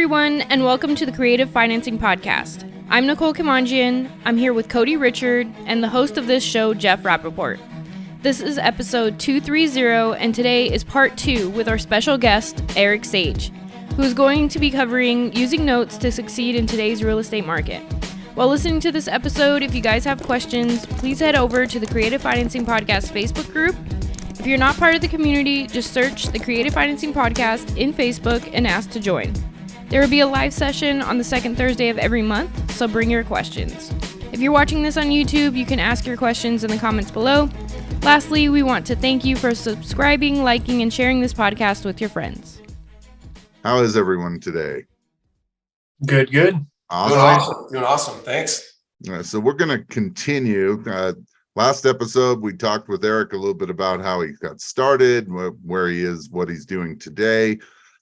everyone, and welcome to the Creative Financing Podcast. I'm Nicole Kimanjian. I'm here with Cody Richard and the host of this show, Jeff Rappaport. This is episode 230, and today is part 2 with our special guest, Eric Sage, who is going to be covering using notes to succeed in today's real estate market. While listening to this episode, if you guys have questions, please head over to the Creative Financing Podcast Facebook group. If you're not part of the community, just search the Creative Financing Podcast in Facebook and ask to join. There will be a live session on the second Thursday of every month, so bring your questions. If you're watching this on YouTube, you can ask your questions in the comments below. Lastly, we want to thank you for subscribing, liking, and sharing this podcast with your friends. How is everyone today? Good. Awesome. Doing awesome. Thanks. So we're going to continue. Last episode, we talked with Eric a little bit about how he got started, where he is, what he's doing today.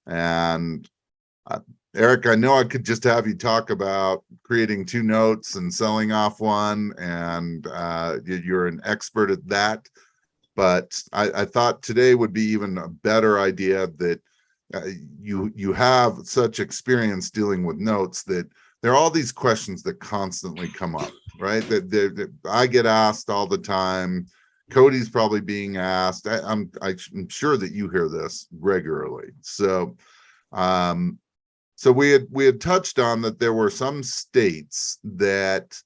And Eric, I know I could just have you talk about creating 2 notes and selling off one, and you're an expert at that. But I thought today would be even a better idea that you have such experience dealing with notes that there are all these questions that constantly come up, right? That I get asked all the time. Cody's probably being asked. I'm sure that you hear this regularly. So we had touched on that there were some states that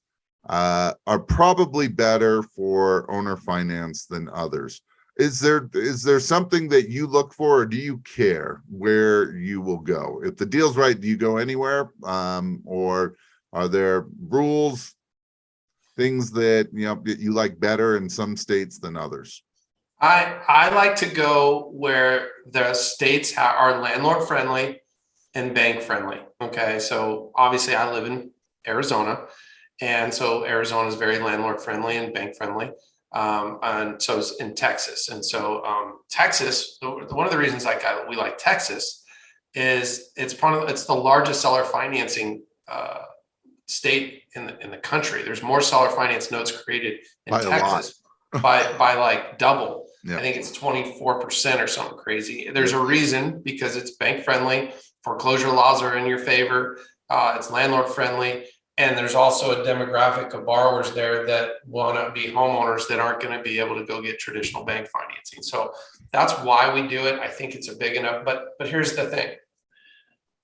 are probably better for owner finance than others. Is there something that you look for, or do you care where you will go? If the deal's right, do you go anywhere? Or are there rules, things that you like better in some states than others? I like to go where the states are landlord friendly and bank friendly. Okay, so obviously I live in Arizona, and so Arizona is very landlord friendly and bank friendly. And so it's in Texas. And so Texas, one of the reasons we like Texas is it's the largest seller financing state in the country. There's more seller finance notes created in Texas by like double. Yeah. I think it's 24% or something crazy. There's a reason, because it's bank friendly, foreclosure laws are in your favor, it's landlord friendly. And there's also a demographic of borrowers there that want to be homeowners that aren't going to be able to go get traditional bank financing. So that's why we do it. I think it's a big enough, but here's the thing.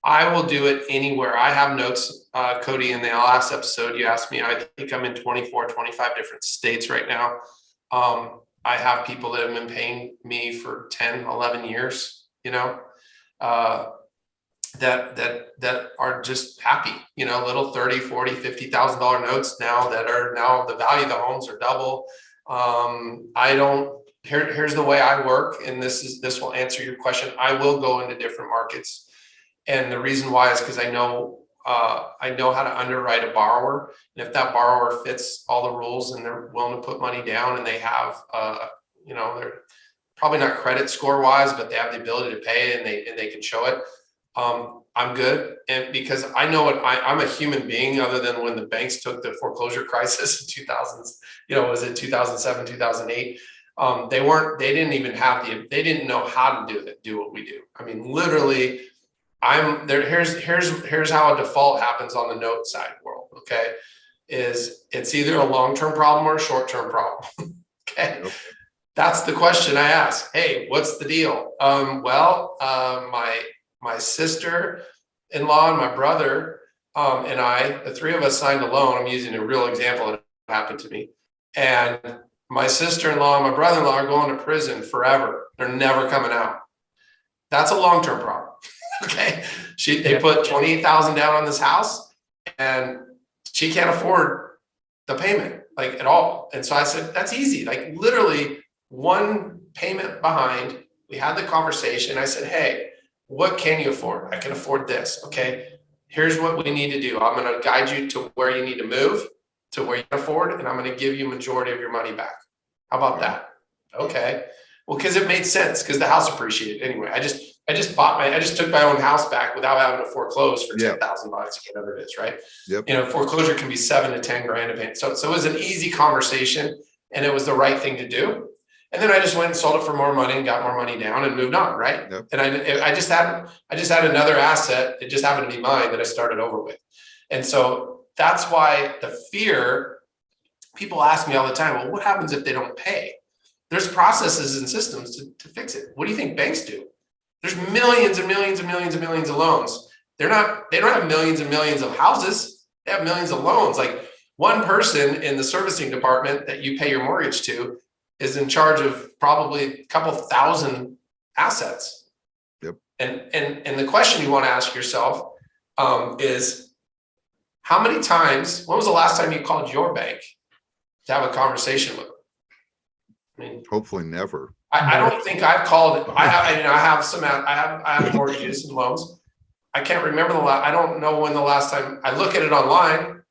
I will do it anywhere. I have notes, Cody, in the last episode, you asked me, I think I'm in 24, 25 different states right now. I have people that have been paying me for 10, 11 years, that are just happy, little 30, 40, $50,000 notes now that are now the value of the homes are double. Here's the way I work. And this will answer your question. I will go into different markets. And the reason why is because I know how to underwrite a borrower. And if that borrower fits all the rules and they're willing to put money down and they have, they're probably not credit score wise, but they have the ability to pay and they can show it. I'm good. And because I know I'm a human being, other than when the banks took the foreclosure crisis in 2000s, was it 2007, 2008? They didn't know how to do what we do. I mean, literally I'm there. Here's how a default happens on the note side world. Okay. It's either a long-term problem or a short-term problem. Okay. That's the question I ask. Hey, what's the deal? My sister-in-law and my brother and I, the 3 of us signed a loan. I'm using a real example that happened to me. And my sister-in-law and my brother-in-law are going to prison forever. They're never coming out. That's a long-term problem. Okay. They put $28,000 down on this house and she can't afford the payment at all. And so I said, that's easy. Literally one payment behind. We had the conversation. I said, hey, what can you afford? I can afford this. Okay. Here's what we need to do. I'm going to guide you to where you need to move to where you can afford, and I'm going to give you a majority of your money back. How about that? Okay. Well, because it made sense, because the house appreciated anyway. I just took my own house back without having to foreclose for $10,000, whatever it is, right? Yep. Foreclosure can be $7 to $10 grand a payment. So it was an easy conversation, and it was the right thing to do. And then I just went and sold it for more money and got more money down and moved on, right? Yep. And I just had another asset. It just happened to be mine that I started over with. And so that's why the fear, people ask me all the time, well, what happens if they don't pay? There's processes and systems to fix it. What do you think banks do? There's millions and millions and millions and millions of loans. They don't have millions and millions of houses. They have millions of loans. Like one person in the servicing department that you pay your mortgage to is in charge of probably a couple thousand assets. Yep. And the question you want to ask yourself is, how many times, when was the last time you called your bank to have a conversation with them? I mean, hopefully never. I don't think I've called. I have mortgages and loans. I can't remember I don't know when the last time I look at it online.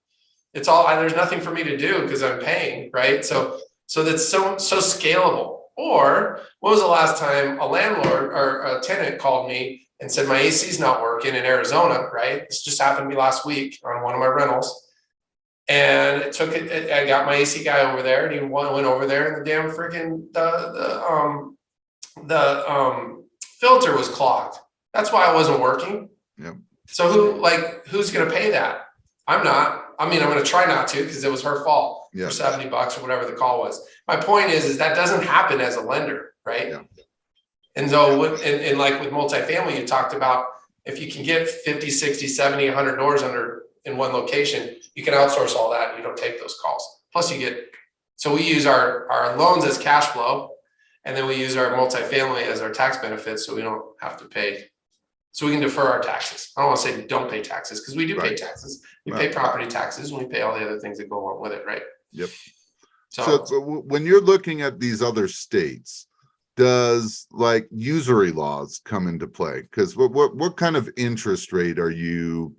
It's all, there's nothing for me to do because I'm paying, right? So that's so scalable. Or when was the last time a landlord or a tenant called me and said, my AC is not working in Arizona, right? This just happened to me last week on one of my rentals. And I got my AC guy over there, and he went over there, and the damn freaking the filter was clogged. That's why it wasn't working. Yeah. So who's going to pay that? I'm not. I mean, I'm going to try not to because it was her fault for $70 or whatever the call was. My point is that doesn't happen as a lender, right? Yeah. And so like with multifamily, you talked about if you can get 50, 60, 70, 100 doors in one location, you can outsource all that. And you don't take those calls. Plus so we use our loans as cash flow, and then we use our multifamily as our tax benefits. So we don't have to pay. So we can defer our taxes. I don't want to say don't pay taxes because we do pay taxes. We pay property taxes and we pay all the other things that go along with it. Right. Yep. So when you're looking at these other states, does like usury laws come into play? Because what kind of interest rate are you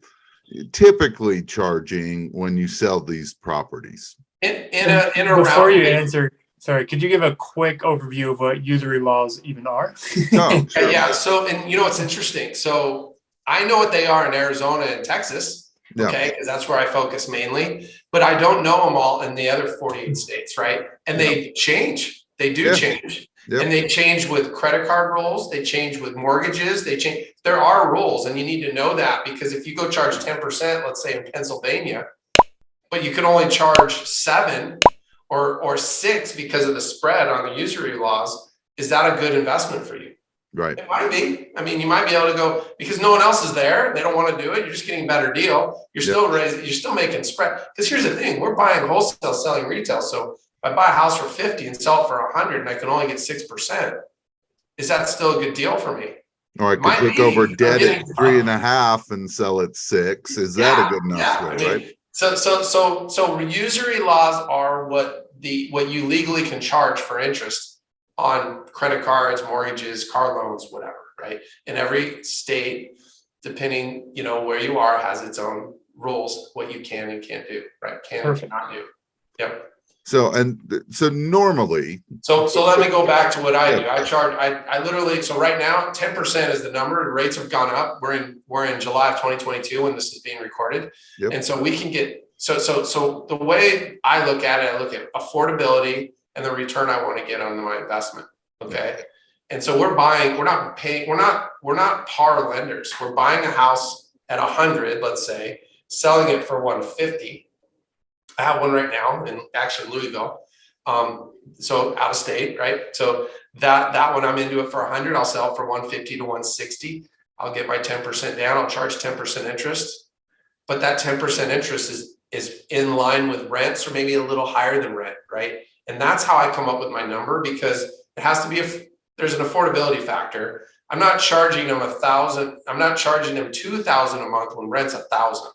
typically charging when you sell these properties? Before you answer, sorry, could you give a quick overview of what usury laws even are? Oh, sure. Yeah. So, and it's interesting. So I know what they are in Arizona and Texas. Okay, because that's where I focus mainly, but I don't know them all in the other 48 states, right? And they change. They do change. Yep. And they change with credit card rules. They change with mortgages. They change. There are rules, and you need to know that, because if you go charge 10%, let's say in Pennsylvania, but you can only charge 7 or 6 because of the spread on the usury laws, is that a good investment for you? Right. It might be. I mean, you might be able to go because no one else is there. They don't want to do it. You're just getting a better deal. You're still raising. You're still making spread. Because here's the thing: we're buying wholesale, selling retail. So if I buy a house for 50 and sell it for 100, and I can only get 6%, is that still a good deal for me? Or I could look over debt at 3.5 and sell at 6. Is that a good enough way, right? So usury laws are what you legally can charge for interest on credit cards, mortgages, car loans, whatever, right? And every state, depending, where you are, has its own rules, what you can and can't do, right? Can and cannot do. Yep. So normally. So let me go back to what I do. I literally, so right now, 10% is the number. The rates have gone up. We're in July of 2022 when this is being recorded. Yep. And so we can get, so the way I look at it, I look at affordability and the return I want to get on my investment. Okay. And so we're not par lenders. We're buying a house at 100, let's say, selling it for 150. I have one right now in actually Louisville. So out of state, right? So that one I'm into it for 100. I'll sell it for 150 to 160. I'll get my 10% down. I'll charge 10% interest, but that 10% interest is in line with rents or maybe a little higher than rent, right? And that's how I come up with my number, because it has to be there's an affordability factor. I'm not charging them $1,000. I'm not charging them $2,000 a month when rent's $1,000. Does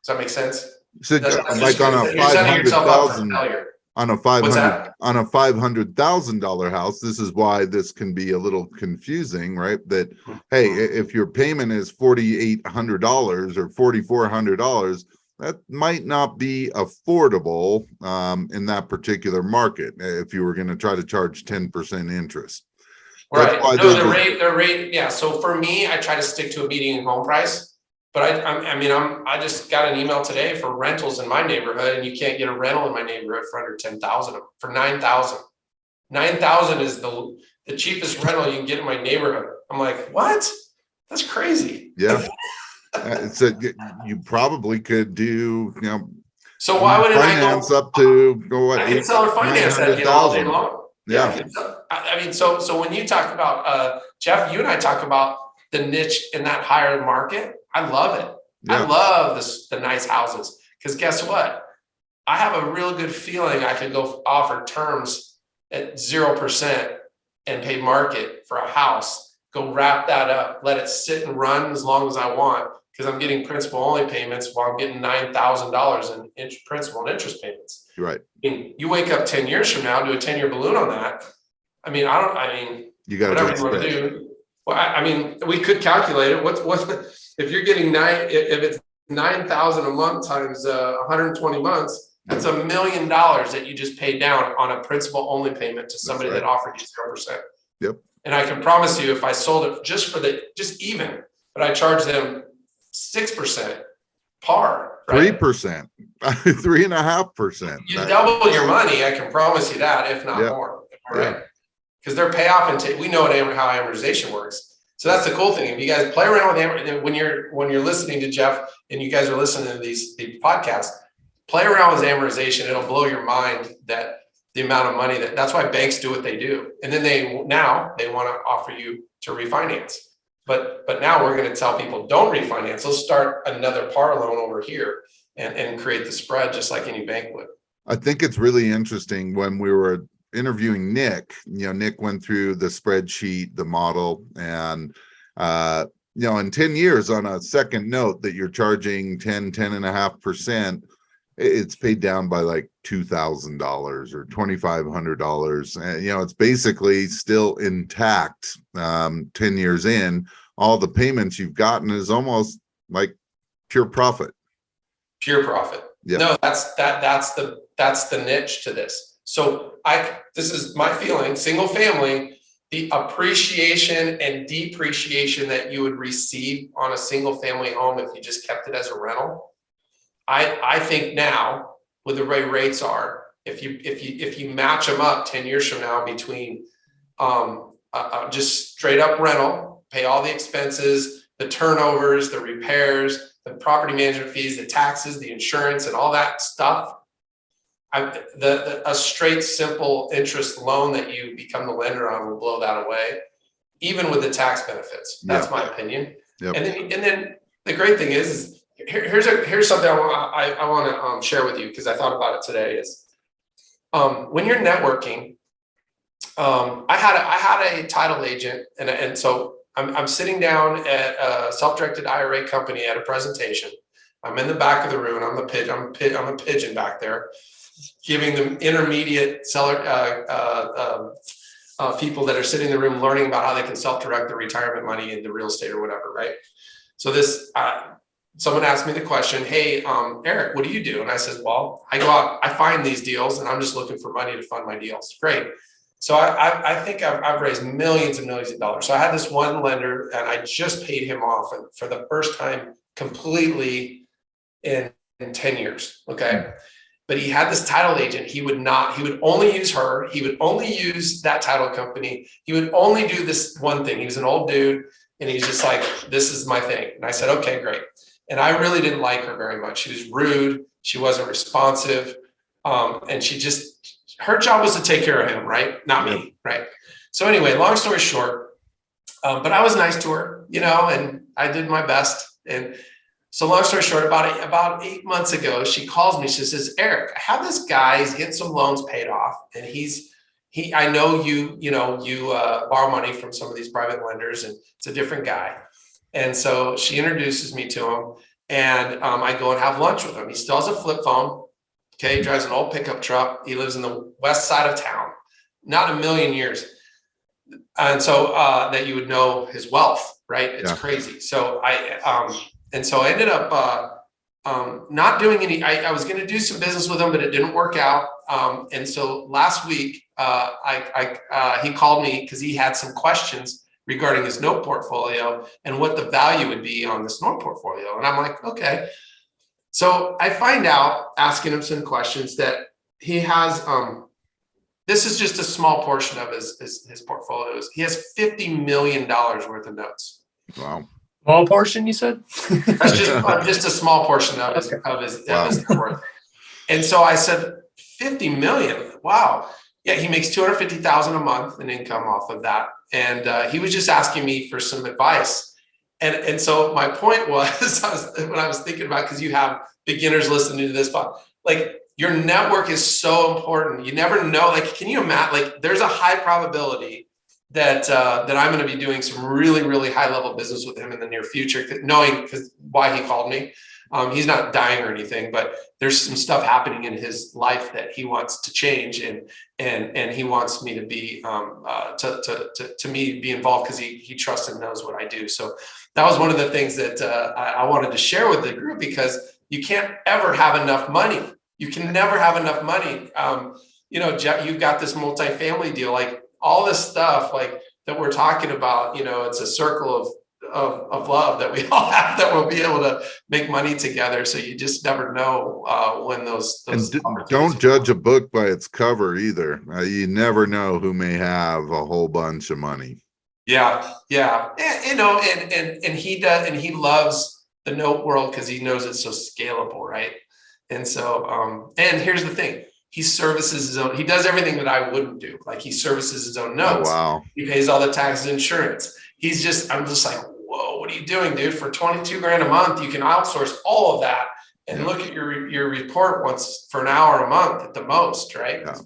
that make sense? So like on a $500,000 on a $500,000 house, this is why this can be a little confusing, right? That hey, if your payment is $4,800 or $4,400, that might not be affordable in that particular market if you were going to try to charge 10% interest. Right. No, the rate. Yeah. So for me, I try to stick to a median home price. But I just got an email today for rentals in my neighborhood, and you can't get a rental in my neighborhood for under 10,000 for 9,000. 9,000 is the cheapest rental you can get in my neighborhood. I'm like, what? That's crazy. Yeah. It's you probably could do, So why wouldn't I finance go up to what? I can sell or finance that deal all day long. Yeah. I mean, so when you talk about Jeff, you and I talk about the niche in that higher market. I love it. Yeah. I love the nice houses, because guess what? I have a real good feeling I could go offer terms at 0% and pay market for a house. Go wrap that up, let it sit and run as long as I want, because I'm getting principal only payments while I'm getting $9,000 in principal and interest payments. Right. I mean, you wake up 10 years from now, do a 10-year balloon on that. I mean, you got whatever you want to do. Well, I mean, we could calculate it. What if you're getting if it's 9,000 a month times 120 months, that's $1 million that you just paid down on a principal only payment to somebody that offered you 0%. Yep. And I can promise you, if I sold it but I charge them 6% par, right? 3%, 3.5%. You double your money. I can promise you that, if not more. Right? Because their payoff we know how amortization works. So that's the cool thing. If you guys play around with when you're listening to Jeff and you guys are listening to these podcasts, play around with amortization. It'll blow your mind that the amount of money that's why banks do what they do. And then they want to offer you to refinance. But now we're going to tell people, don't refinance. Let's start another par loan over here and create the spread just like any bank would. I think it's really interesting when we were interviewing Nick, Nick went through the spreadsheet, the model, and, in 10 years on a second note that you're charging 10.5%, it's paid down by like $2,000 or $2,500. And, it's basically still intact. 10 years in, all the payments you've gotten is almost like pure profit. Pure profit. Yeah. No, that's the niche to this. So this is my feeling, single family, the appreciation and depreciation that you would receive on a single family home if you just kept it as a rental. I think now, with the way rates are, if you match them up 10 years from now between just straight up rental, pay all the expenses, the turnovers, the repairs, the property management fees, the taxes, the insurance, and all that stuff, a straight simple interest loan that you become the lender on will blow that away, even with the tax benefits. That's my opinion. Yep. And then the great thing is here's something I want to share with you, because I thought about it today. Is when you're networking, I had a title agent, and so I'm sitting down at a self-directed IRA company at a presentation. I'm in the back of the room. I'm a pigeon back there, giving them intermediate seller people that are sitting in the room learning about how they can self-direct their retirement money into real estate or whatever, right? So this someone asked me the question, hey, Eric, what do you do? And I said, well, I go out, I find these deals, and I'm just looking for money to fund my deals. Great. So I think I've raised millions and millions of dollars. So I had this one lender, and I just paid him off for the first time completely in 10 years. Okay. But he had this title agent. He would only use her. He would only use that title company. He would only do this one thing. He was an old dude, and he's just like, this is my thing. And I said, okay, great. And I really didn't like her very much. She was rude. She wasn't responsive. And her job was to take care of him, right? Not me, right? So anyway, long story short, but I was nice to her, and I did my best. And so long story short, about 8 months ago, she calls me. She says, Eric, I have this guy. He's getting some loans paid off, and I know you borrow money from some of these private lenders, and it's a different guy. And so she introduces me to him, and I go and have lunch with him. He still has a flip phone. Okay, he drives an old pickup truck. He lives in the west side of town. Not a million years. And so that you would know his wealth, right? It's crazy. So I ended up not doing any. I was going to do some business with him, but it didn't work out. And so last week, he called me because he had some questions regarding his note portfolio and what the value would be on this note portfolio. And I'm like, okay. So I find out, asking him some questions, that he has this is just a small portion of his portfolios. He has $50 million worth of notes. Wow. Small portion, you said? That's just a small portion of his net worth. And so I said, 50 million. Wow. Yeah, he makes 250,000 a month in income off of that. And he was just asking me for some advice. And so my point was, when I was thinking about, because you have beginners listening to this, but like your network is so important. You never know. Like, can you imagine? Like, there's a high probability that I'm going to be doing some really, really high level business with him in the near future, knowing why he called me. He's not dying or anything, but there's some stuff happening in his life that he wants to change, and he wants me to be to me be involved because he trusts and knows what I do. So that was one of the things that I wanted to share with the group, because you can't ever have enough money. You can never have enough money. Jeff, you've got this multifamily deal, like all this stuff like that we're talking about. It's a circle of love that we all have, that we'll be able to make money together. So you just never know when those and don't judge a book by its cover either. You never know who may have a whole bunch of money. Yeah. And he does, and he loves the note world because he knows it's so scalable, right? And so and here's the thing, he services his own, he does everything that I wouldn't do. Like, he services his own notes. Oh, wow. He pays all the taxes, insurance. I'm just like, whoa, what are you doing, dude? For 22 grand a month, you can outsource all of that and look at your report once for an hour a month at the most, right? Yeah.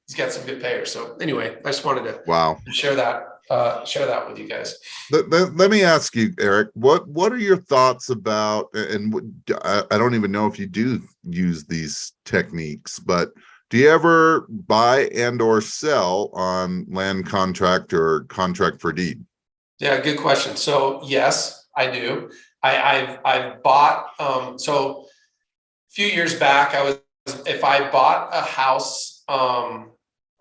He's got some good payers. So anyway, I just wanted to share that with you guys. Let me ask you, Eric, what are your thoughts about, and I don't even know if you do use these techniques, but do you ever buy and or sell on land contract or contract for deed? Yeah, good question. So yes, I do. I've bought, so a few years back, if I bought a house,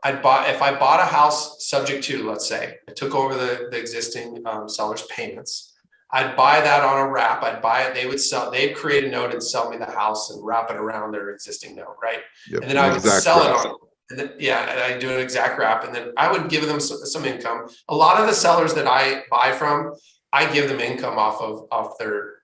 if I bought a house subject to, let's say, I took over the existing seller's payments, I'd buy that on a wrap. I'd buy it. They'd create a note and sell me the house and wrap it around their existing note, right? Yep, and then I would sell it on. And then, and I do an exact wrap, and then I would give them some income. A lot of the sellers that I buy from, I give them income off their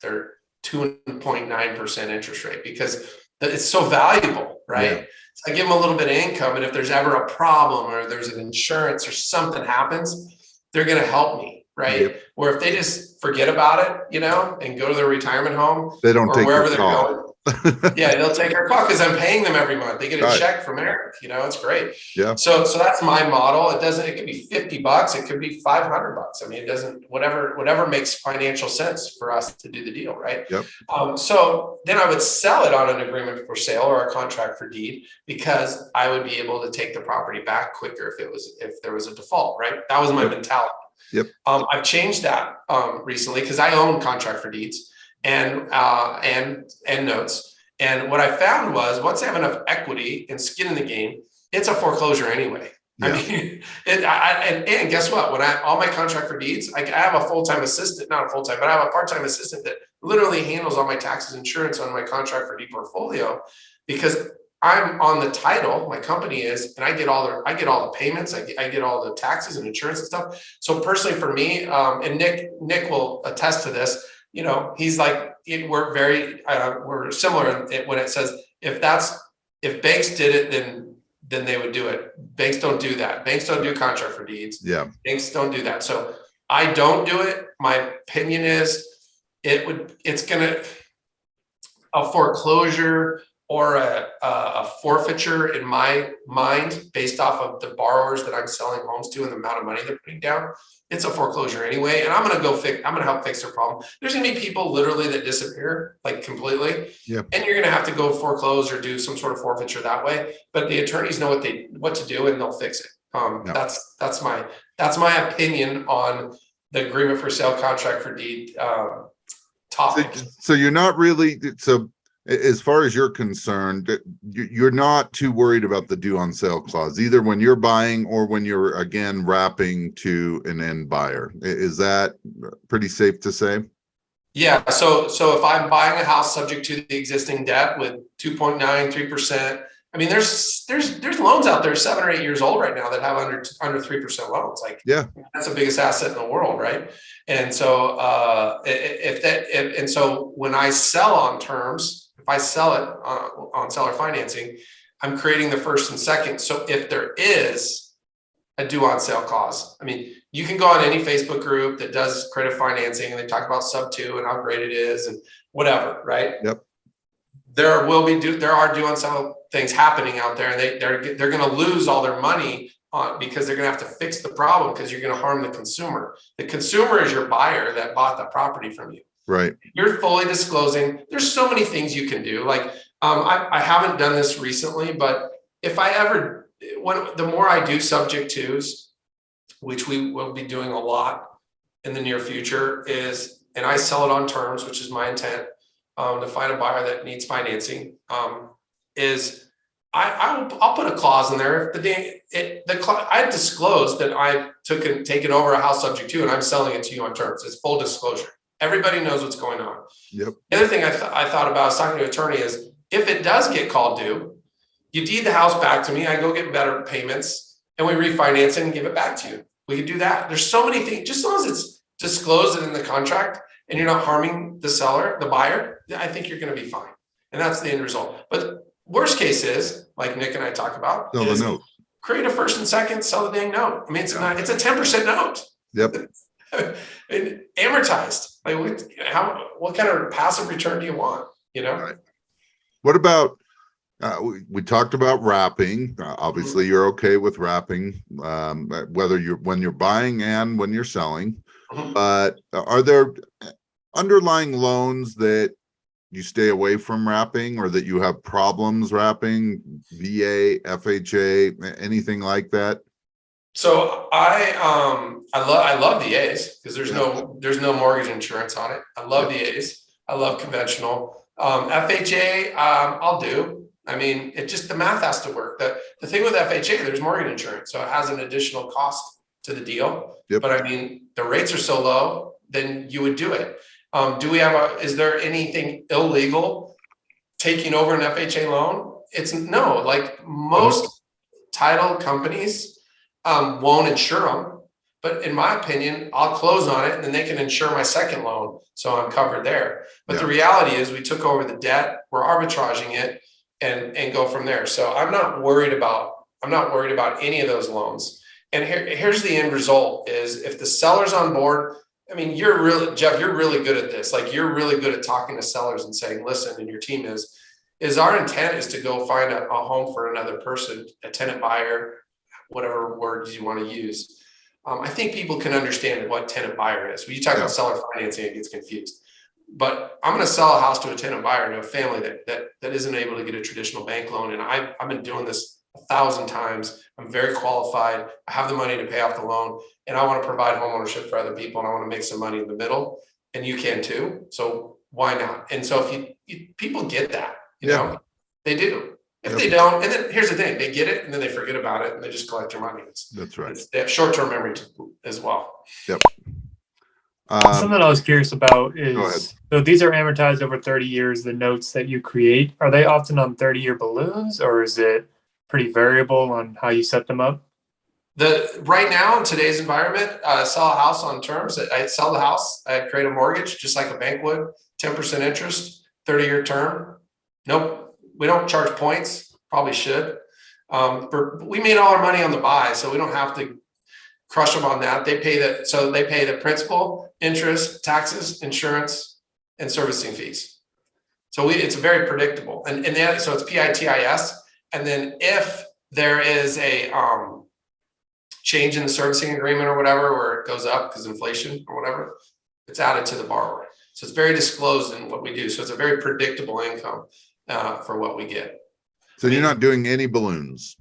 2.9% interest rate, because it's so valuable, right? Yeah. So I give them a little bit of income, and if there's ever a problem or there's an insurance or something happens, they're going to help me, right? Yep. Or if they just forget about it, and go to their retirement home, they don't take wherever they're call. going. Yeah, they'll take our call because I'm paying them every month. They get a check from Eric. It's great. Yeah. So that's my model. It could be $50. It could be $500. I mean, it doesn't, whatever makes financial sense for us to do the deal, right? Yep. So then I would sell it on an agreement for sale or a contract for deed, because I would be able to take the property back quicker if there was a default, right? That was my mentality. Yep. I've changed that recently because I own contract for deeds and notes. And what I found was, once I have enough equity and skin in the game, it's a foreclosure anyway. Yeah. I mean, and guess what? When all my contract for deeds, I have a full-time assistant, not a full-time, but I have a part-time assistant that literally handles all my taxes, insurance on my contract for deed portfolio, because I'm on the title, my company is, and I get all the payments, I get all the taxes and insurance and stuff. So personally for me, and Nick will attest to this, he's like, we're similar when it says, if banks did it, then they would do it. Banks don't do that. Banks don't do contract for deeds. Yeah. Banks don't do that. So I don't do it. My opinion is a foreclosure or a forfeiture in my mind, based off of the borrowers that I'm selling homes to and the amount of money they're putting down. It's a foreclosure anyway. And I'm going to help fix their problem. There's going to be people literally that disappear, like, completely. Yeah. And you're going to have to go foreclose or do some sort of forfeiture that way. But the attorneys know what to do, and they'll fix it. That's my opinion on the agreement for sale contract for deed topic. So you're not really, as far as you're concerned, you're not too worried about the due on sale clause, either when you're buying or when you're, again, wrapping to an end buyer. Is that pretty safe to say? Yeah. So if I'm buying a house subject to the existing debt with 2.9, 3%, I mean, there's loans out there 7 or 8 years old right now that have under 3% loans. Like, Yeah, that's the biggest asset in the world, right? And so and so when I sell on terms, if I sell it on seller financing, I'm creating the first and second. So if there is a due on sale clause, I mean, you can go on any Facebook group that does credit financing and they talk about sub 2 and how great it is and whatever, right? Yep. There are due on sale things happening out there, and they're going to lose all their money because they're going to have to fix the problem, because you're going to harm the consumer. The consumer is your buyer that bought the property from you. right. You're fully disclosing. There's so many things you can do. Like, I haven't done this recently, but if I ever, the more I do subject twos, which we will be doing a lot in the near future, and I sell it on terms, which is my intent, to find a buyer that needs financing, I'll put a clause in there. I disclosed that I taken over a house subject to, and I'm selling it to you on terms. It's full disclosure. Everybody knows what's going on. Yep. The other thing I thought about, I was talking to an attorney, is if it does get called due, you deed the house back to me, I go get better payments, and we refinance it and give it back to you. We could do that. There's so many things, just as long as it's disclosed in the contract and you're not harming the seller, the buyer, I think you're going to be fine. And that's the end result. But worst case is, like Nick and I talk about, Sell the note. Create a first and second, sell the dang note. I mean, it's a 10% note. Yep. And amortized. Like, what kind of passive return do you want? You know? Right. What about, we talked about wrapping. Obviously you're okay with wrapping, whether when you're buying and when you're selling. Mhm. But are there underlying loans that you stay away from wrapping, or that you have problems wrapping? VA, FHA, anything like that? So I love VAs because there's no mortgage insurance on it. I love VAs. I love conventional. FHA, I'll do. I mean, it just, the math has to work. The thing with FHA, there's mortgage insurance, so it has an additional cost to the deal. Yep. But I mean, the rates are so low, then you would do it. Is there anything illegal taking over an FHA loan? It's no, like most title companies won't insure them. But in my opinion, I'll close on it and then they can insure my second loan. So I'm covered there. But the reality is we took over the debt, we're arbitraging it and go from there. So I'm not worried about any of those loans. And here's the end result is, if the seller's on board, I mean, Jeff, you're really good at this. Like, you're really good at talking to sellers and saying, listen, and your team is our intent is to go find a home for another person, a tenant buyer, whatever words you want to use. I think people can understand what tenant buyer is. When you talk about seller financing, it gets confused. But I'm going to sell a house to a tenant buyer, to a family that isn't able to get a traditional bank loan. And I've been doing this 1,000 times. I'm very qualified. I have the money to pay off the loan, and I want to provide homeownership for other people, and I want to make some money in the middle, and you can too. So why not? And so if people get that, you know, they do. If they don't, and then here's the thing, they get it and then they forget about it and they just collect your money. That's right. They have short-term memory as well. Yep. Something I was curious about is, so these are amortized over 30 years, the notes that you create, are they often on 30-year balloons, or is it pretty variable on how you set them up? Right now in today's environment, sell a house on terms. I sell the house, I create a mortgage just like a bank would, 10% interest, 30-year term. Nope, we don't charge points, probably should. We made all our money on the buy, so we don't have to crush them on that. They pay the principal, interest, taxes, insurance, and servicing fees. So it's very predictable. And then, so it's PITIS. And then if there is a change in the servicing agreement or whatever, where it goes up because inflation or whatever, it's added to the borrower. So it's very disclosed in what we do. So it's a very predictable income for what we get. So you're not doing any balloons?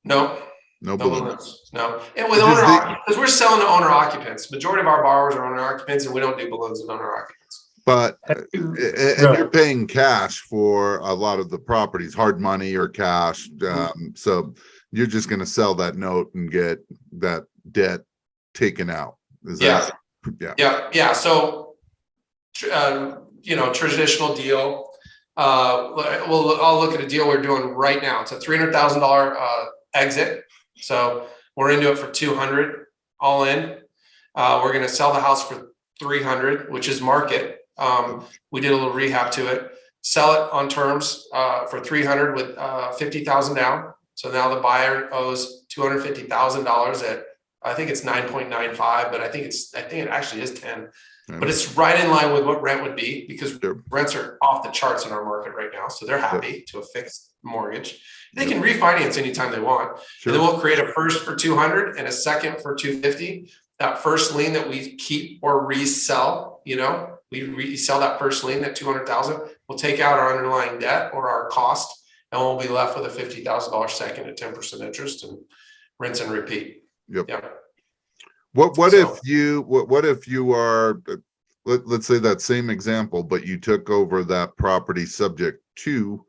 No. No balloons. No. And with owner, because we're selling to owner occupants. Majority of our borrowers are owner occupants, and we don't do balloons with owner occupants. But you're paying cash for a lot of the properties, hard money or cash. So you're just going to sell that note and get that debt taken out. Yeah. So, traditional deal. I'll look at a deal we're doing right now. It's a $300,000 exit. So we're into it for 200 all in. We're going to sell the house for 300, which is market. We did a little rehab to it. Sell it on terms for 300 with 50,000 down. So now the buyer owes $250,000 at, I think it's 9.95, but I think it actually is 10. But it's right in line with what rent would be, because rents are off the charts in our market right now. So they're happy to a fixed mortgage. They can refinance anytime they want. And then we'll create a first for 200 and a second for 250. That first lien that we keep or resell, we resell that first lien, that 200,000. We'll take out our underlying debt or our cost, and we'll be left with a $50,000 second at 10% interest, and rinse and repeat. Yep. Yeah. What if you are, let's say that same example, but you took over that property subject to,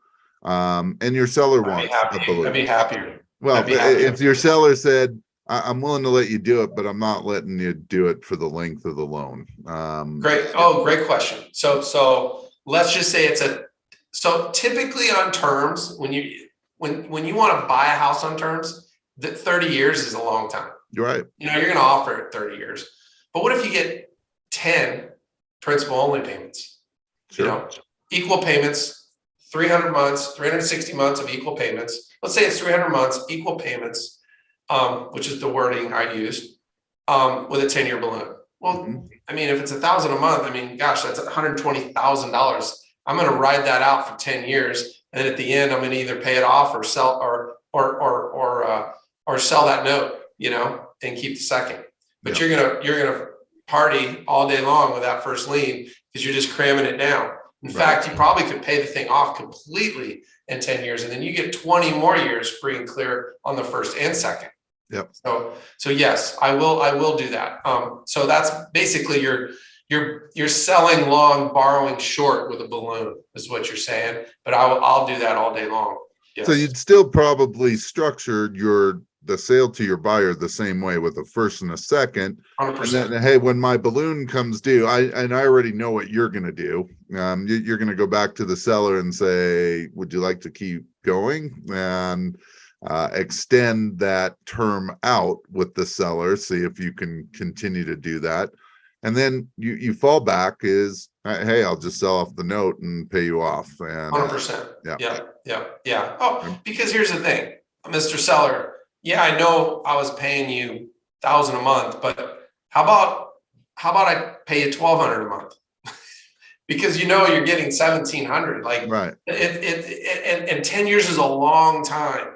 and your seller wants a balloon. I'd be happier. Well, if your seller said, I'm willing to let you do it, but I'm not letting you do it for the length of the loan. Great question. So let's just say so typically on terms, when you want to buy a house on terms, that 30 years is a long time. You're right. You're going to offer it 30 years. But what if you get 10 principal only payments? Sure. Equal payments, 300 months, 360 months of equal payments. Let's say it's 300 months, equal payments, which is the wording I used, with a 10-year balloon. Well, I mean, if it's $1,000 a month, I mean, gosh, that's $120,000. I'm going to ride that out for 10 years. And then at the end, I'm going to either pay it off or sell or sell that note, and keep the second. But you're gonna party all day long with that first lien because you're just cramming it down. In fact, you probably could pay the thing off completely in 10 years, and then you get 20 more years free and clear on the first and second. Yep. So yes, I will do that. So that's basically you're selling long, borrowing short with a balloon, is what you're saying. But I'll do that all day long. Yes. So you'd still probably structure the sale to your buyer the same way, with a first and a second. 100%. And then, hey, when my balloon comes due, I already know what you're going to do. You're going to go back to the seller and say, would you like to keep going? And extend that term out with the seller, see if you can continue to do that. And then you fall back is, hey, I'll just sell off the note and pay you off. And 100%. Yeah. Oh, because here's the thing, Mr. Seller. Yeah, I know I was paying you $1,000 a month, but how about I pay you $1,200 a month? Because you're getting $1,700. Like, right. And 10 years is a long time.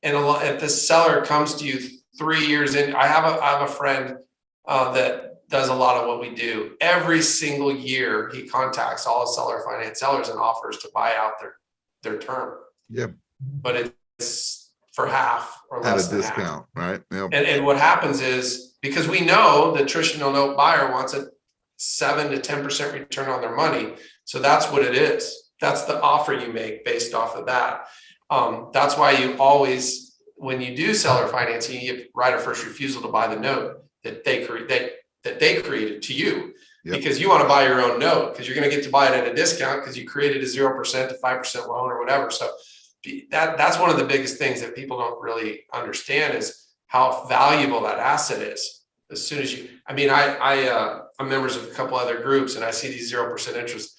And if the seller comes to you 3 years in, I have a friend that does a lot of what we do. Every single year, he contacts all the seller finance sellers and offers to buy out their term. Yep. But it's for half or less than discount, right? Yep. And what happens is, because we know the traditional note buyer wants a 7 to 10% return on their money. So that's what it is. That's the offer you make based off of that. That's why you always, when you do seller financing, you get right of first refusal to buy the note that they created to you. Yep. Because you want to buy your own note, because you're going to get to buy it at a discount because you created a 0% to 5% loan or whatever. So that's one of the biggest things that people don't really understand, is how valuable that asset is. As soon as I'm members of a couple other groups, and I see these 0% interest.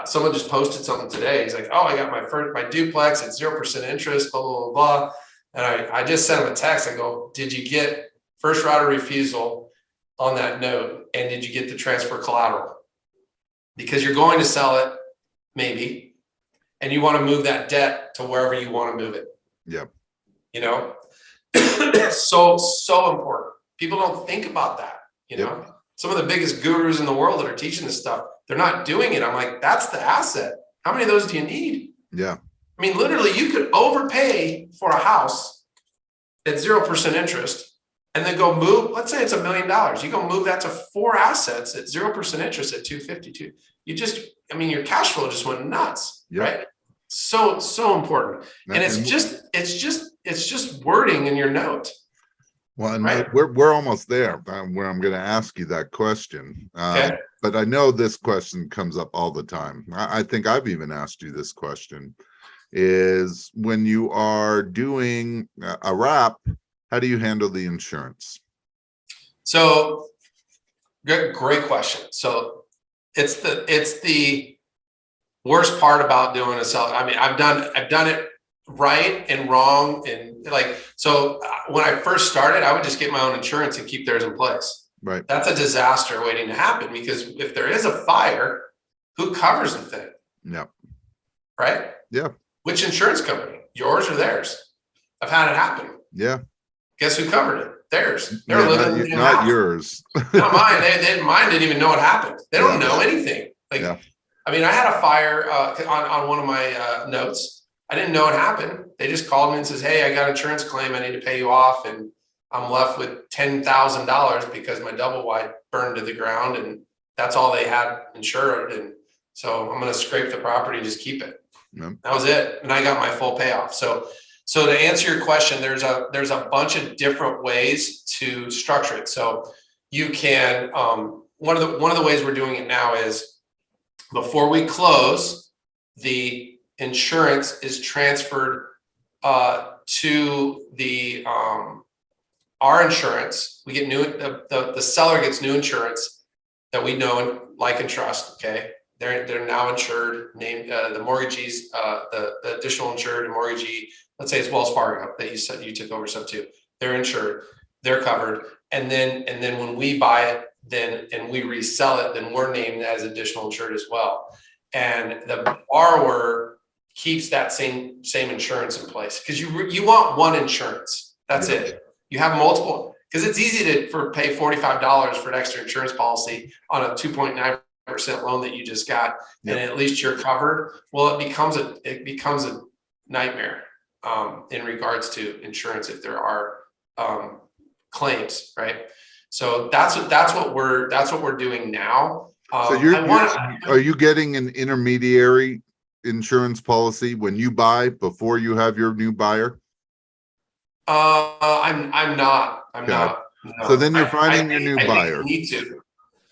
Someone just posted something today. He's like, oh, I got my duplex at 0% interest, blah, blah, blah, blah. And I just sent him a text. I go, did you get first right of refusal on that note? And did you get the transfer collateral? Because you're going to sell it, maybe, and you want to move that debt to wherever you want to move it. Yep. So important. People don't think about that. Yep. Some of the biggest gurus in the world that are teaching this stuff, they're not doing it. I'm like, that's the asset. How many of those do you need? Yeah. I mean, literally, you could overpay for a house at 0% interest and then go move. Let's say it's $1 million. You go move that to 4 assets at 0% interest at 252. Your cash flow just went nuts. Yep. Right? So important. And it's just wording in your note. Well, and right? we're almost there where I'm going to ask you that question. Okay. but I know this question comes up all the time. I think I've even asked you this question, is when you are doing a wrap, how do you handle the insurance? So great question. So it's the worst part about doing a sell. I mean, I've done it right and wrong. And like, so when I first started, I would just get my own insurance and keep theirs in place. Right. That's a disaster waiting to happen, because if there is a fire, who covers the thing? Yeah. Right. Yeah. Which insurance company? Yours or theirs? I've had it happen. Yeah. Guess who covered it? Theirs. They're living not yours. Not mine. Mine didn't even know what happened. They don't know anything. Like, I mean, I had a fire on one of my notes. I didn't know what happened. They just called me and says, "Hey, I got an insurance claim. I need to pay you off, and I'm left with $10,000 because my double wide burned to the ground, and that's all they had insured. And so I'm going to scrape the property and just keep it." That was it, and I got my full payoff. So to answer your question, there's a bunch of different ways to structure it. So you can one of the ways we're doing it now is, before we close, the insurance is transferred to the our insurance. We get new, the seller gets new insurance that we know and like and trust. Okay, they're now insured. Named the mortgagees, the additional insured and mortgagee. Let's say it's Wells Fargo that you said you took over sub to. They're insured. They're covered. And then when we buy it, and we resell it, then we're named as additional insured as well. And the borrower keeps that same insurance in place, because you want one insurance. That's it. You have multiple, because it's easy to pay $45 for an extra insurance policy on a 2.9% loan that you just got, and at least you're covered. Well, it becomes a nightmare in regards to insurance if there are claims, right? So that's what we're doing now. So are you getting an intermediary insurance policy when you buy before you have your new buyer? I'm not. No. So then you're finding your new buyer. I need to.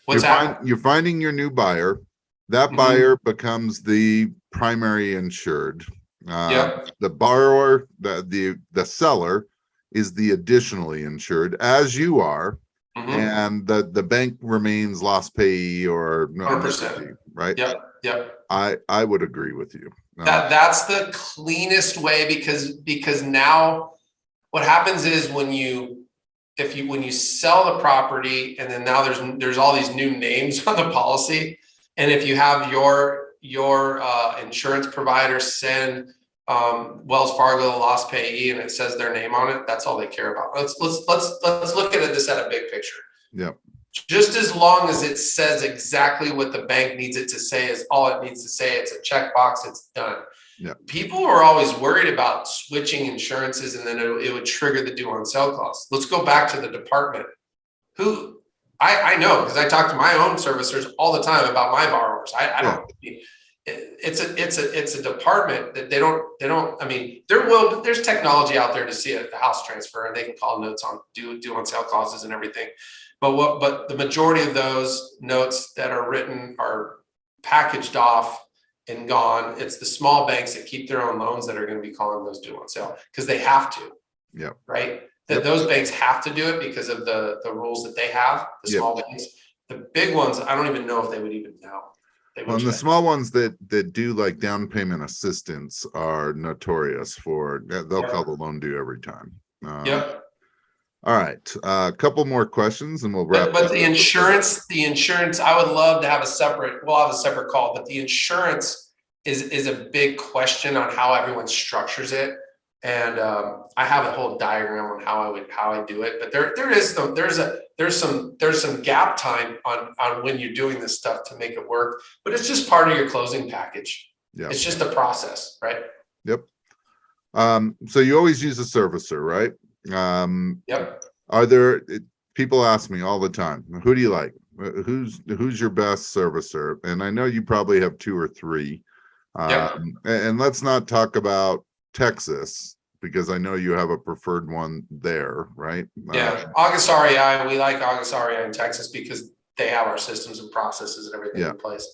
What's that? You're finding your new buyer. That buyer becomes the primary insured. The borrower, the seller, is the additionally insured, as you are, and the bank remains lost payee or 100%. Right? Yep. I would agree with you. That's the cleanest way, because now what happens is when you sell the property, and then now there's all these new names on the policy, and if you have your insurance provider send Wells Fargo the lost payee and it says their name on it, that's all they care about. Let's look at this at a big picture. Yeah. Just as long as it says exactly what the bank needs it to say is all it needs to say. It's a checkbox. It's done. Yeah. People were always worried about switching insurances, and then it would trigger the due on sale clause. Let's go back to the department. Who I know, because I talk to my own servicers all the time about my borrowers. I don't. It's a department that they don't. I mean, there's technology out there to see the house transfer, and they can call notes on due on sale clauses and everything. But the majority of those notes that are written are packaged off and gone. It's the small banks that keep their own loans that are going to be calling those due on sale, because they have to. Yeah. Right. That those banks have to do it because of the rules that they have. The small banks, the big ones, I don't even know if they would even know. Well, and the small ones that do like down payment assistance are notorious for, they'll call the loan due every time. All right, a couple more questions and we'll wrap. But the insurance, I would love to have we'll have a separate call, but the insurance is a big question on how everyone structures it. And I have a whole diagram on how I do it, but there's some gap time on when you're doing this stuff to make it work, but it's just part of your closing package. Yeah. It's just a process, right? Yep. So you always use a servicer, right? Yep. Are there, people ask me all the time, who do you like? Who's your best servicer? And I know you probably have two or three. And let's not talk about Texas, because I know you have a preferred one there, right? Yeah, August REI, we like August REI in Texas because they have our systems and processes and everything in place.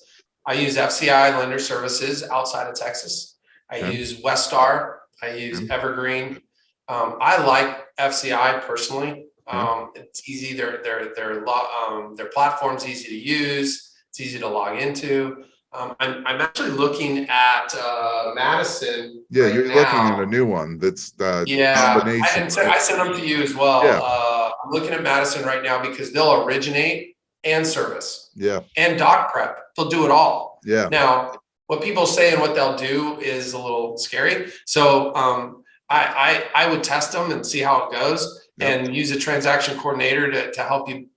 I use FCI Lender Services outside of Texas. I use Westar. I use Evergreen. I like FCI personally. It's easy. Their platform's easy to use. It's easy to log into. I'm actually looking at Madison. Yeah, you're looking at a new one that's combination. I sent them to you as well. I'm looking at Madison right now because they'll originate and service. And doc prep. They'll do it all. Now, what people say and what they'll do is a little scary. So I would test them and see how it goes and use a transaction coordinator to help you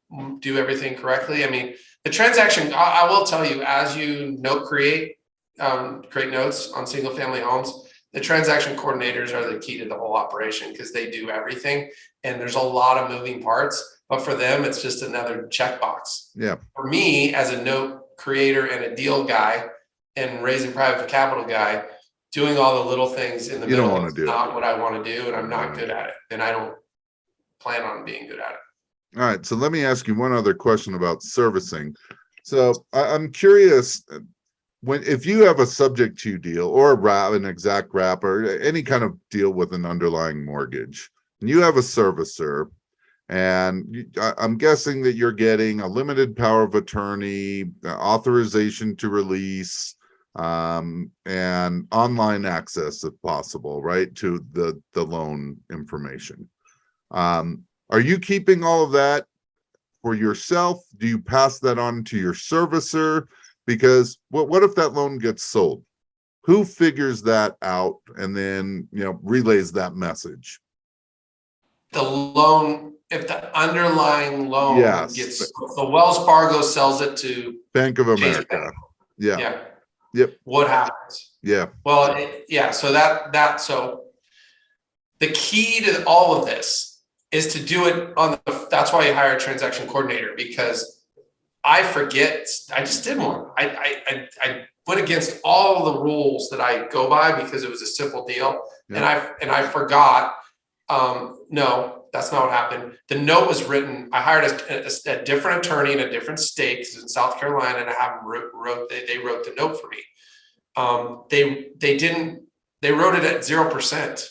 do everything correctly. I mean, the transaction, I will tell you, as you create notes on single family homes, the transaction coordinators are the key to the whole operation because they do everything. And there's a lot of moving parts, but for them, it's just another checkbox. For me, as a note creator and a deal guy and raising private capital guy, doing all the little things in the middle is not what I want to do, and I'm not good at it, and I don't plan on being good at it. All right, so let me ask you one other question about servicing. So I'm curious, if you have a subject to deal or an exact wrap or any kind of deal with an underlying mortgage, and you have a servicer, and I'm guessing that you're getting a limited power of attorney, authorization to release, and online access if possible, right, to the loan information. Are you keeping all of that for yourself? Do you pass that on to your servicer? Because what if that loan gets sold? Who figures that out and then relays that message? The loan, if the underlying loan gets, the Wells Fargo sells it to Bank of America. What happens? Well, so the key to all of this is to do it that's why you hire a transaction coordinator, because I forget. I just did one. I went against all the rules that I go by because it was a simple deal, and I forgot. No, that's not what happened. The note was written. I hired a different attorney in a different state because it's in South Carolina, and I have them they wrote the note for me. They wrote it at 0%.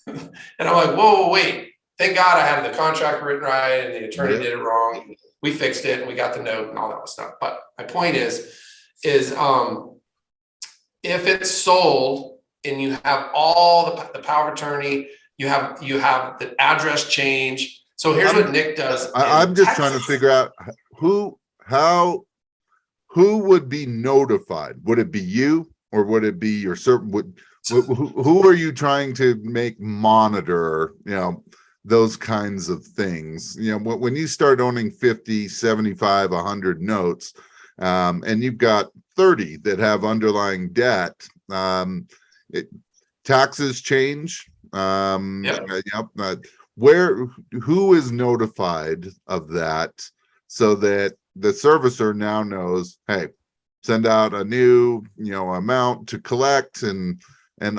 And I'm like, whoa, wait. Thank God I had the contract written right and the attorney did it wrong. We fixed it and we got the note and all that stuff. But my point is if it's sold and you have all the power of attorney, you have the address change. So here's what Nick does. I'm just trying to figure out who would be notified. Would it be you or would it be your servant? Who are you trying to make monitor, those kinds of things? When you start owning 50, 75, 100 notes, and you've got 30 that have underlying debt, taxes change. Who is notified of that so that the servicer now knows, hey, send out a new, amount to collect and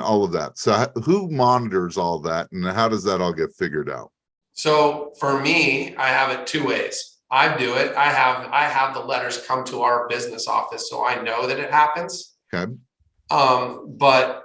all of that. So who monitors all that and how does that all get figured out? So for me, I have it two ways. I do it. I have the letters come to our business office, so I know that it happens. Okay. But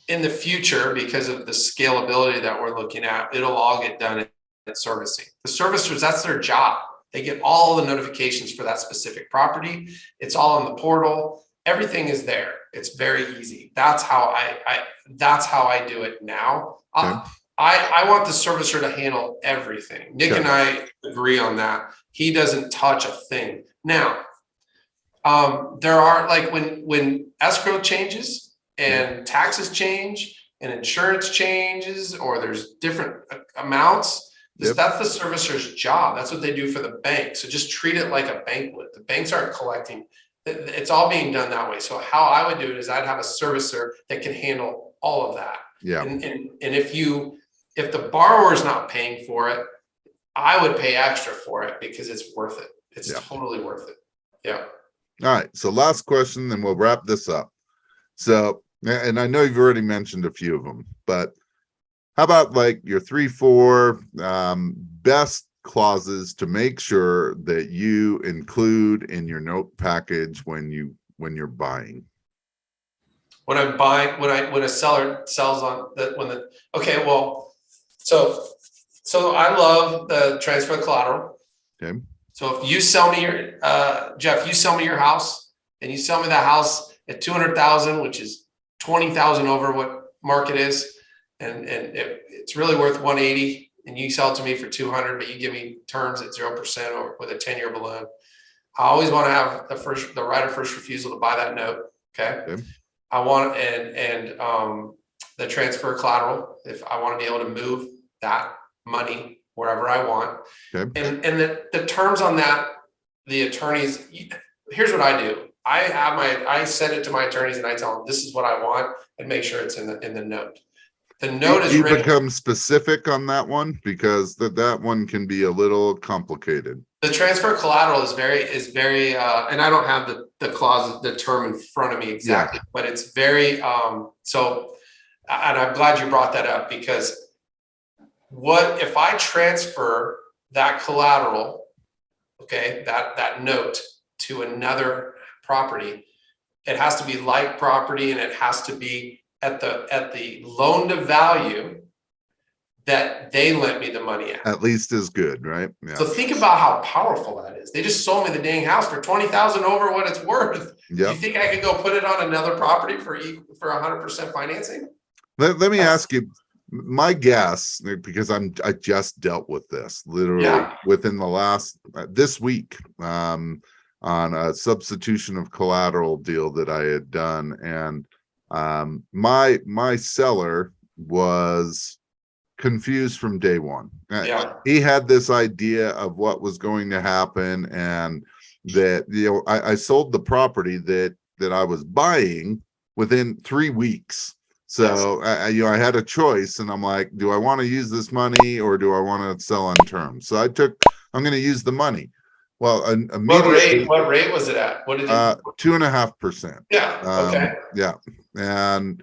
in the future, because of the scalability that we're looking at, it'll all get done at servicing. The servicers, that's their job. They get all the notifications for that specific property. It's all on the portal. Everything is there. It's very easy. That's how I do it now. Okay. I want the servicer to handle everything. Nick and I agree on that. He doesn't touch a thing. Now, there are, like, when escrow changes and taxes change and insurance changes, or there's different amounts, that's the servicer's job. That's what they do for the bank. So just treat it like a bank would. The banks aren't collecting. It's all being done that way. So how I would do it is I'd have a servicer that can handle all of that. And if the borrower is not paying for it, I would pay extra for it because it's worth it. It's totally worth it. All right. So last question, then we'll wrap this up. So, and I know you've already mentioned a few of them, but how about like your 3-4 best clauses to make sure that you include in your note package when you're buying? When I'm buying, when a seller sells on the, okay, well, so I love the transfer of collateral. Okay. So if you sell me your, Jeff, you sell me your house and you sell me that house at 200,000, which is 20,000 over what market is. And it's really worth 180 and you sell it to me for 200, but you give me terms at 0% or with a 10-year balloon. I always want to have the right of first refusal to buy that note. Okay. I want, the transfer collateral, if I want to be able to move that money wherever I want. Okay. And the terms on that, the attorneys, here's what I do. I send it to my attorneys and I tell them, this is what I want, and make sure it's in the note. The note is you written. Become specific on that one, because that one can be a little complicated. The transfer collateral is very, and I don't have the clause, the term in front of me exactly, but it's very, so, and I'm glad you brought that up, because what if I transfer that collateral, okay, that note to another property, it has to be like property and it has to be at the loan to value that they lent me the money at least as good, right? Yeah. So think about how powerful that is. They just sold me the dang house for 20,000 over what it's worth. Yeah. Do you think I could go put it on another property for 100% financing? Let me ask you, my guess, because I just dealt with this literally within the last this week on a substitution of collateral deal that I had done, and my seller was confused from day one. He had this idea of what was going to happen, and that, you know, I sold the property that I was buying within 3 weeks. So you know, I had a choice, and I'm like, do I want to use this money or do I want to sell on terms? So I'm going to use the money. Well, immediately, what rate was it at? What did you 2.5%? Yeah. Okay. Yeah. And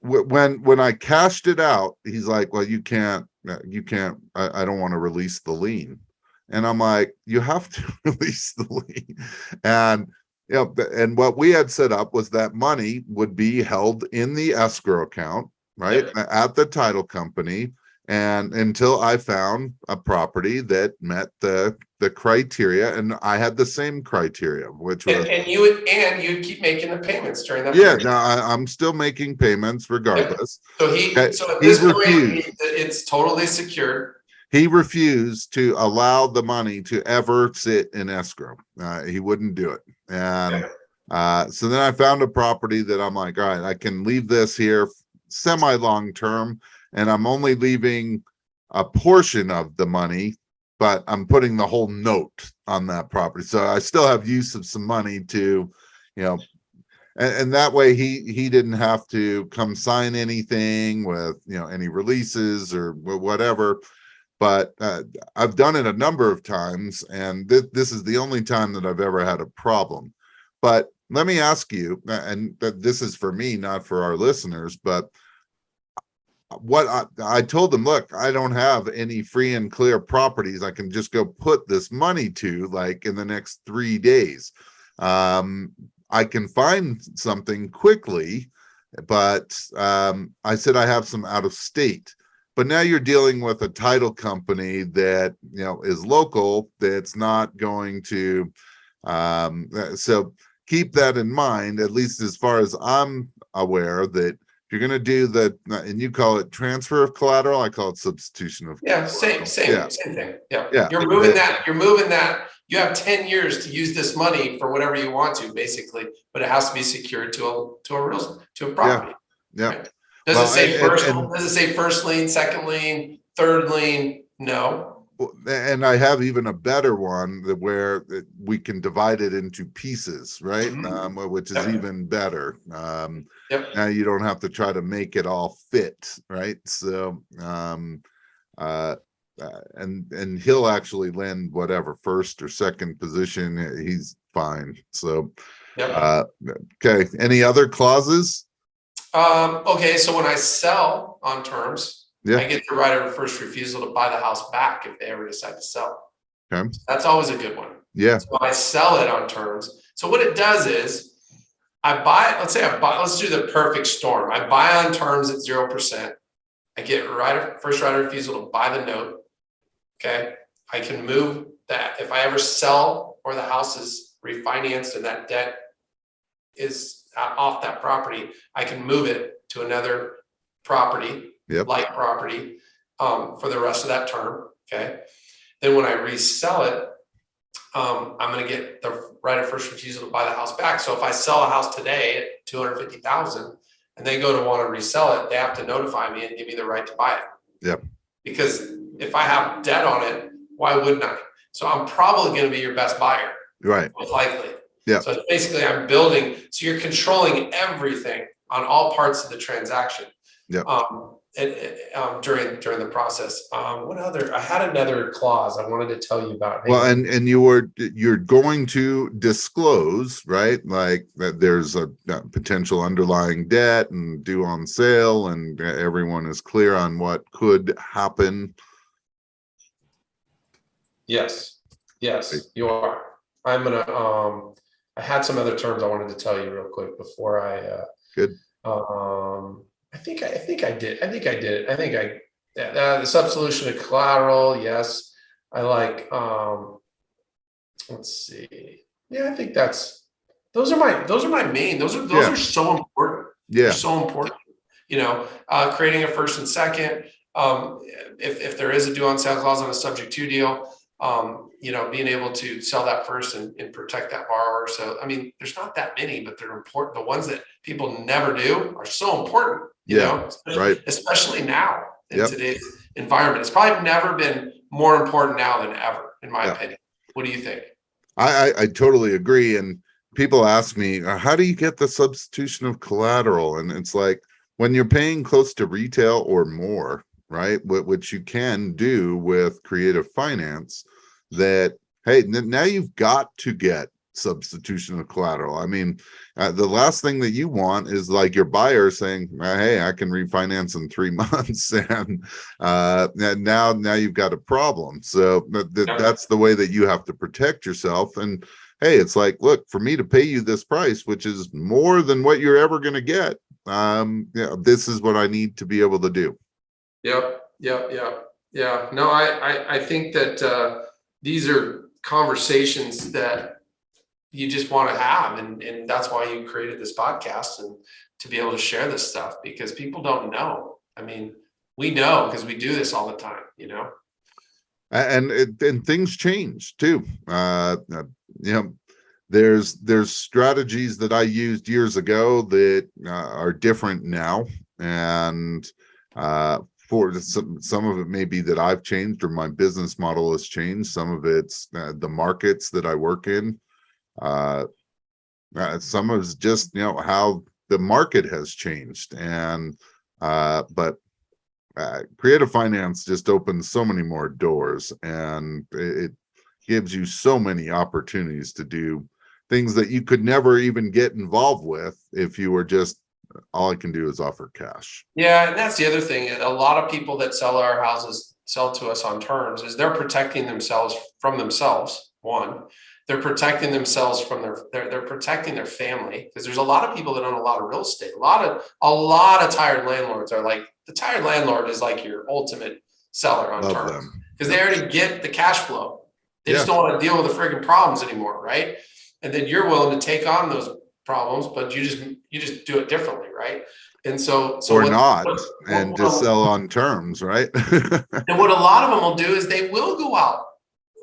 when I cashed it out, he's like, well, you can't, I don't want to release the lien. And I'm like, you have to release the lien. And, you know, and what we had set up was that money would be held in the escrow account, right, at the title company. And until I found a property that met the criteria, and I had the same criteria, which was, and you would keep making the payments during that period. period. No, I'm still making payments regardless. So at this point, it's totally secured. He refused to allow the money to ever sit in escrow. He wouldn't do it. And so then I found a property that I'm like, all right, I can leave this here semi-long term, and I'm only leaving a portion of the money, but I'm putting the whole note on that property. So I still have use of some money to, you know, and that way he didn't have to come sign anything with, you know, any releases or whatever. But I've done it a number of times, and this is the only time that I've ever had a problem. But let me ask you, and this is for me, not for our listeners, but what I told them, look, I don't have any free and clear properties I can just go put this money to, like, in the next 3 days. I can find something quickly, but I said I have some out of state. But now you're dealing with a title company that, you know, is local, that's not going to, so keep that in mind, at least as far as I'm aware, that if you're going to do the, and you call it transfer of collateral, I call it substitution of collateral. Same thing. Yeah. You're moving that. You have 10 years to use this money for whatever you want to, basically, but it has to be secured to a property. Yeah. Right? Does it say first lien, second lien, third lien? No. And I have even a better one where we can divide it into pieces, right? Which is even better. Now you don't have to try to make it all fit, right? So, and he'll actually lend whatever first or second position. He's fine. So, okay. Any other clauses? Okay, so when I sell on terms, Yeah. I get the right of first refusal to buy the house back if they ever decide to sell. Okay. That's always a good one. Yeah. So I sell it on terms. So what it does is let's do the perfect storm. I buy on terms at 0%. I get first right of refusal to buy the note. Okay. I can move that. If I ever sell or the house is refinanced and that debt is off that property, I can move it to another property, like property, for the rest of that term. Okay. Then when I resell it, I'm going to get the right of first refusal to buy the house back. So if I sell a house today at $250,000 and they go to want to resell it, they have to notify me and give me the right to buy it. Yep. Because if I have debt on it, why wouldn't I? So I'm probably going to be your best buyer. Right. Most likely. Yeah. So basically I'm building, so you're controlling everything on all parts of the transaction. Yeah. During the process. What other? I had another clause I wanted to tell you about. Well, and you're going to disclose, right? Like that there's a potential underlying debt and due on sale, and everyone is clear on what could happen. Yes, you are. I'm gonna. I had some other terms I wanted to tell you real quick before I. Good. I think I did. The substitution of collateral. Yes, I like. Let's see. Yeah, I think those are my main. Those are so important. Yeah, they're so important. Creating a first and second. If there is a due on sale clause on a subject to deal, being able to sell that first and protect that borrower. So, I mean, there's not that many, but they're important. The ones that people never do are so important, especially now in today's environment. It's probably never been more important now than ever, in my opinion. What do you think? I totally agree. And people ask me, how do you get the substitution of collateral? And it's like, when you're paying close to retail or more, right, which you can do with creative finance, that hey, now you've got to get substitution of collateral. I mean, the last thing that you want is like your buyer saying, hey, I can refinance in 3 months, and now you've got a problem. So that's the way that you have to protect yourself. And hey, it's like, look, for me to pay you this price, which is more than what you're ever going to get, this is what I need to be able to do. Yeah. No, I think that these are conversations that you just want to have, and that's why you created this podcast, and to be able to share this stuff, because people don't know. I mean, we know because we do this all the time, and things change too. There's strategies that I used years ago that are different now, and for some of it may be that I've changed or my business model has changed. Some of it's the markets that I work in. Some of it's just how the market has changed, and but creative finance just opens so many more doors, and it gives you so many opportunities to do things that you could never even get involved with if you were just, all I can do is offer cash. Yeah, and that's the other thing. A lot of people that sell our houses sell to us on terms is they're protecting themselves from themselves. One, they're protecting themselves from they're protecting their family, because there's a lot of people that own a lot of real estate. A lot of tired landlords are like, the tired landlord is like your ultimate seller on terms, because they already get the cash flow. They just don't want to deal with the friggin' problems anymore, right? And then you're willing to take on those problems, but you just do it differently, right? And so or not, and just sell on terms, right? And what a lot of them will do is they will go out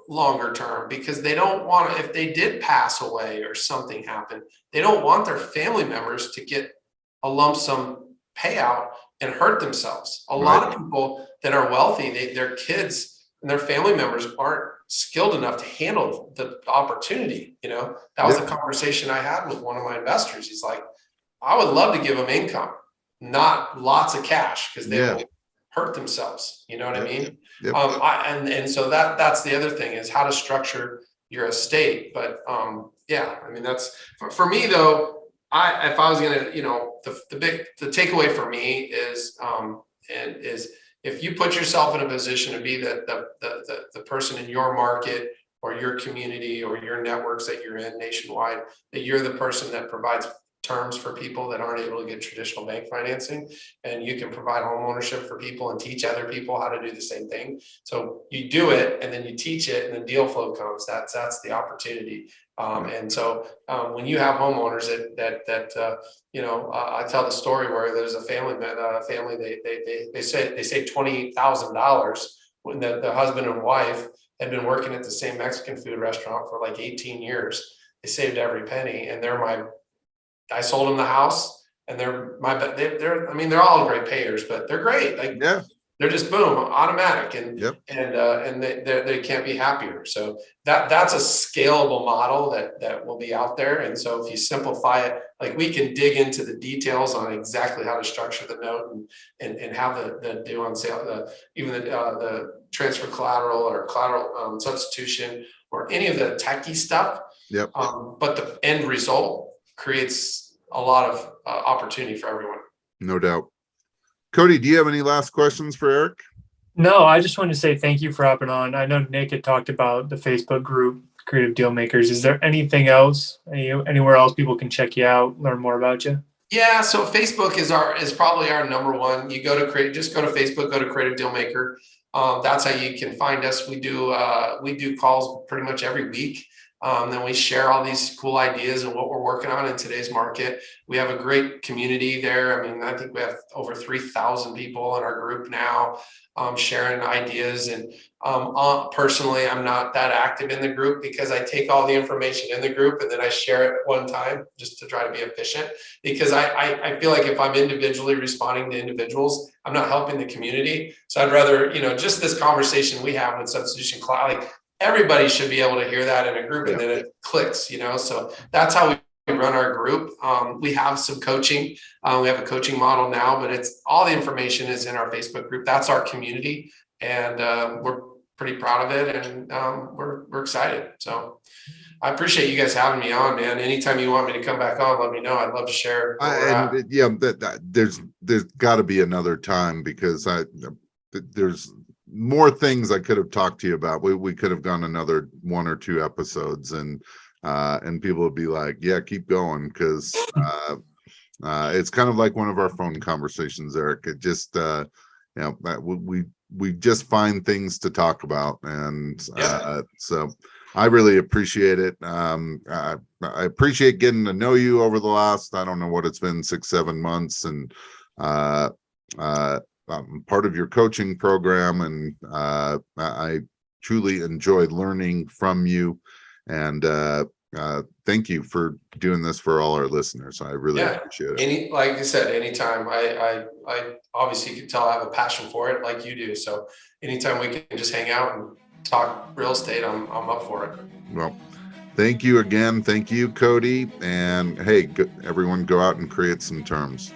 longer term, because they don't want to, if they did pass away or something happened, they don't want their family members to get a lump sum payout and hurt themselves. A lot of people that are wealthy, their kids and their family members aren't skilled enough to handle the opportunity. That was a conversation I had with one of my investors. He's like, I would love to give them income, not lots of cash, because they will hurt themselves. You know what I mean? Yep. And so that's the other thing, is how to structure your estate. But I mean, that's for me though. If I was gonna, the takeaway for me is if you put yourself in a position to be the person in your market or your community or your networks that you're in nationwide, that you're the person that provides terms for people that aren't able to get traditional bank financing, and you can provide home ownership for people and teach other people how to do the same thing. So you do it and then you teach it and then deal flow comes. That's the opportunity. And so when you have homeowners I tell the story where there's a family they say $28,000 when the husband and wife had been working at the same Mexican food restaurant for like 18 years. They saved every penny, and I sold them the house, and they're all great payers, but they're great. They're just boom, automatic, and they can't be happier. So that's a scalable model that will be out there. And so if you simplify it, like we can dig into the details on exactly how to structure the note and have the due on sale, even the transfer collateral or collateral substitution or any of the techie stuff. But the end result creates a lot of opportunity for everyone. No doubt. Cody, do you have any last questions for Eric? No, I just wanted to say thank you for hopping on. I know Nick had talked about the Facebook group, Creative Deal Makers. Is there anything else, anywhere else people can check you out, learn more about you? Yeah, so Facebook is probably our number one. You go to Facebook, go to Creative Deal Maker. That's how you can find us. We do calls pretty much every week. Then we share all these cool ideas and what we're working on in today's market. We have a great community there. I mean, I think we have over 3,000 people in our group now sharing ideas. And personally, I'm not that active in the group because I take all the information in the group and then I share it one time just to try to be efficient. Because I feel like if I'm individually responding to individuals, I'm not helping the community. So I'd rather, just this conversation we have with Substitution Cloud, like, everybody should be able to hear that in a group, and then it clicks, so that's how we run our group. We have some coaching. We have a coaching model now, but it's all the information is in our Facebook group. That's our community, and we're pretty proud of it, and we're excited. So I appreciate you guys having me on, man. Anytime you want me to come back on, let me know. I'd love to share. There's got to be another time, because there's more things I could have talked to you about. We could have gone another 1 or 2 episodes, and people would be like, yeah, keep going, because it's kind of like one of our phone conversations, Eric. It just we just find things to talk about, and so I really appreciate it. I appreciate getting to know you over the last, I don't know what it's been, 6-7 months, and I'm part of your coaching program, and I truly enjoyed learning from you, and thank you for doing this for all our listeners. I really appreciate it. Like I said, anytime. I obviously, you can tell I have a passion for it like you do. So anytime we can just hang out and talk real estate, I'm up for it. Well, thank you again. Thank you, Cody. And hey, everyone, go out and create some terms.